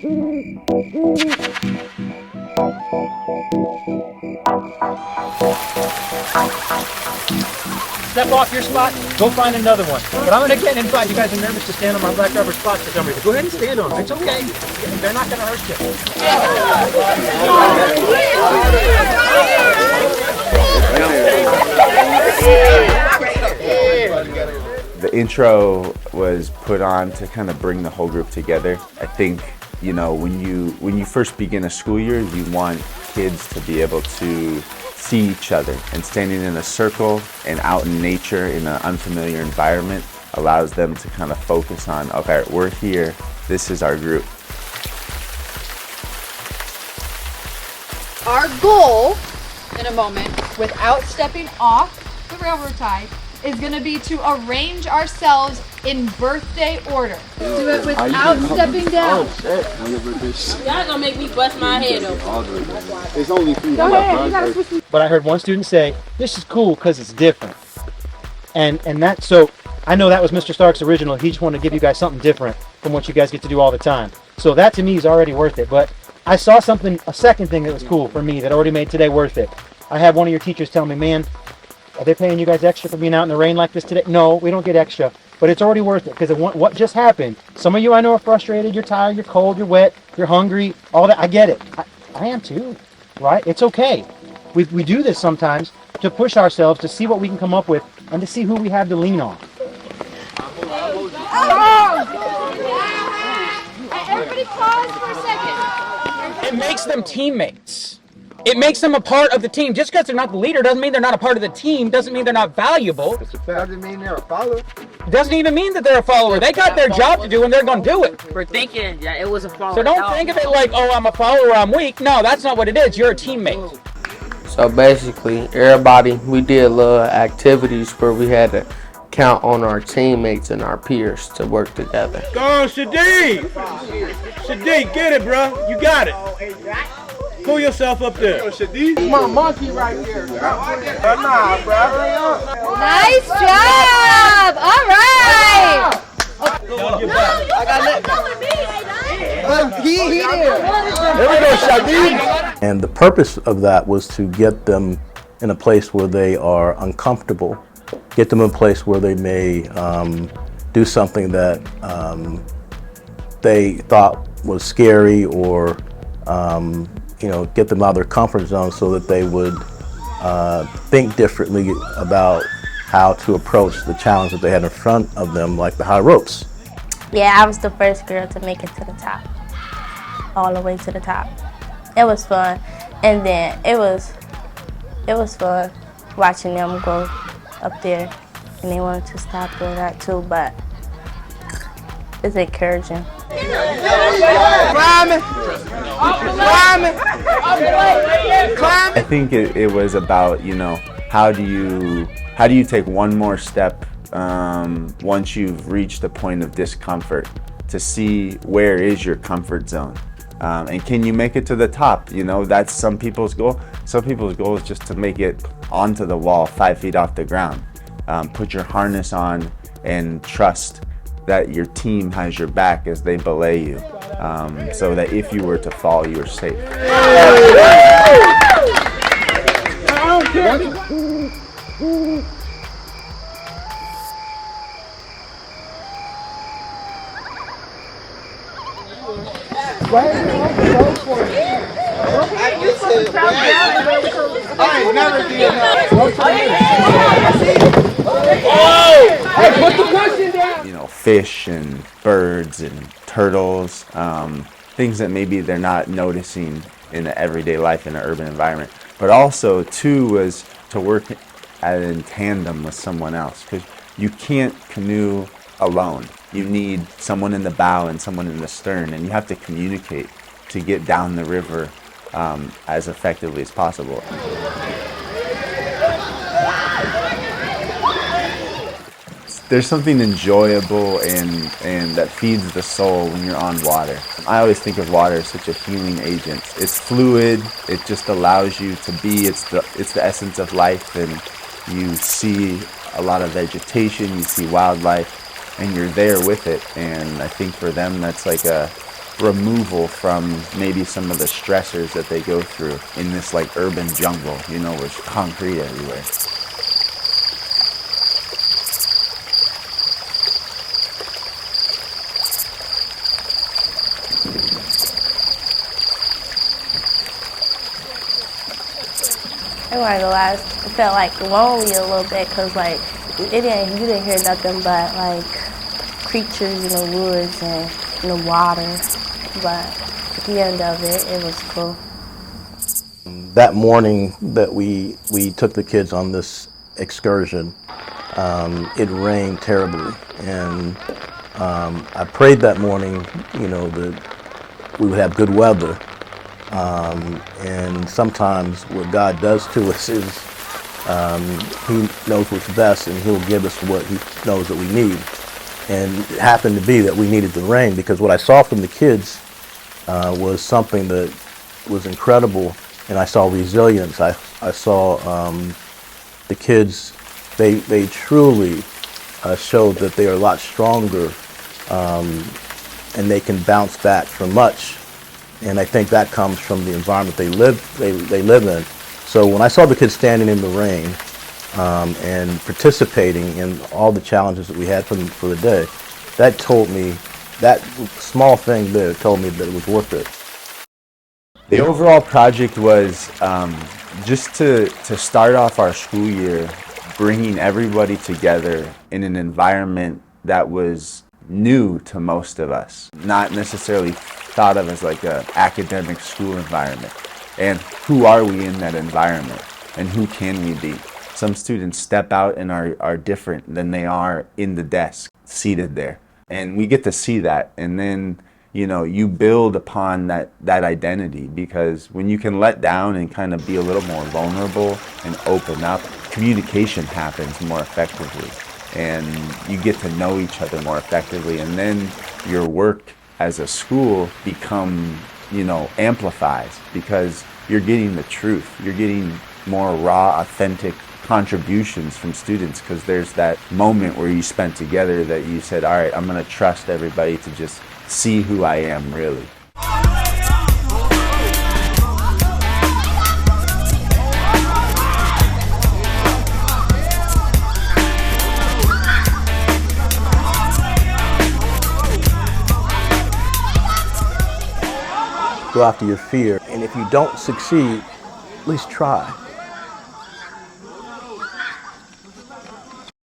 Step off your spot, go find another one. But I'm going to get invite. You guys are nervous to stand on my black rubber spots for some reason. Go ahead and stand on them. It's okay. They're not going to hurt you. The intro was put on to kind of bring the whole group together. I think, you know, when you first begin a school year, you want kids to be able to see each other, and standing in a circle and out in nature in an unfamiliar environment allows them to kind of focus on, okay, we're here, this is our group. Our goal in a moment, without stepping off the railroad tie, is going to be to arrange ourselves in birthday order. Do it without stepping down. Y'all gonna make me bust my head open. It's only 3 But I heard one student say, this is cool because it's different. And that, so I know that was Mr. Stark's original. He just wanted to give you guys something different from what you guys get to do all the time. So that to me is already worth it. But I saw something, a second thing that was cool for me that already made today worth it. I had one of your teachers tell me, man, are they paying you guys extra for being out in the rain like this today? No, we don't get extra. But it's already worth it because of what just happened. Some of you I know are frustrated, you're tired, you're cold, you're wet, you're hungry, all that. I get it. I am too, right? It's okay. We do this sometimes to push ourselves, to see what we can come up with, and to see who we have to lean on. Everybody pause for a second. It makes them teammates. It makes them a part of the team. Just because they're not the leader doesn't mean they're not a part of the team, doesn't mean they're not valuable. Doesn't mean they're a follower. Doesn't even mean that they're a follower. They got their job to do and they're going to do it. For thinking that it was a follower. So don't think of it like, oh, I'm a follower, I'm weak. No, that's not what it is. You're a teammate. So basically, everybody, we did little activities where we had to count on our teammates and our peers to work together. Go on, Sadiq! Sadiq, get it, bro. You got it. Pull yourself up there. My monkey right there. Nah, bro. Nice job! All right! He did. There we go, Sadiq. And the purpose of that was to get them in a place where they are uncomfortable, get them in a place where they may do something that they thought was scary, or get them out of their comfort zone so that they would think differently about how to approach the challenge that they had in front of them, like the high ropes. Yeah, I was the first girl to make it to the top, all the way to the top. It was fun, and then it was fun watching them go up there, and they wanted to stop doing that too, but it's encouraging. I think it was about, how do you take one more step once you've reached a point of discomfort to see where is your comfort zone, and can you make it to the top? That's some people's goal. Some people's goal is just to make it onto the wall 5 feet off the ground. Put your harness on and trust that your team has your back as they belay you, so that if you were to fall, you're safe. Fish and birds and turtles, things that maybe they're not noticing in the everyday life in an urban environment. But also, too, was to work in tandem with someone else, because you can't canoe alone. You need someone in the bow and someone in the stern, and you have to communicate to get down the river as effectively as possible. There's something enjoyable and that feeds the soul when you're on water. I always think of water as such a healing agent. It's fluid. It just allows you to be. It's the essence of life, and you see a lot of vegetation. You see wildlife, and you're there with it. And I think for them, that's like removal from maybe some of the stressors that they go through in this like urban jungle, you know, with concrete everywhere. I'm not gonna lie, it felt like lonely a little bit because like you didn't hear nothing but like creatures in the woods and in the water. But at the end of it, it was cool. That morning that we took the kids on this excursion, it rained terribly, and I prayed that morning, you know, that we would have good weather. And sometimes what God does to us is He knows what's best, and He'll give us what He knows that we need. And it happened to be that we needed the rain, because what I saw from the kids was something that was incredible, and I saw resilience. I saw the kids, they truly showed that they are a lot stronger, and they can bounce back from much. And I think that comes from the environment they live in. So when I saw the kids standing in the rain and participating in all the challenges that we had for the day, that told me, that small thing there told me that it was worth it. The overall project was just to start off our school year, bringing everybody together in an environment that was new to most of us, not necessarily thought of as like an academic school environment. And who are we in that environment, and who can we be? Some students step out and are different than they are in the desk, seated there. And we get to see that, and then, you know, you build upon that identity, because when you can let down and kind of be a little more vulnerable and open up, communication happens more effectively, and you get to know each other more effectively, and then your work as a school become, you know, amplifies, because you're getting the truth. You're getting more raw, authentic contributions from students, because there's that moment where you spent together that you said, all right, I'm going to trust everybody to just see who I am, really. Go after your fear, and if you don't succeed, at least try.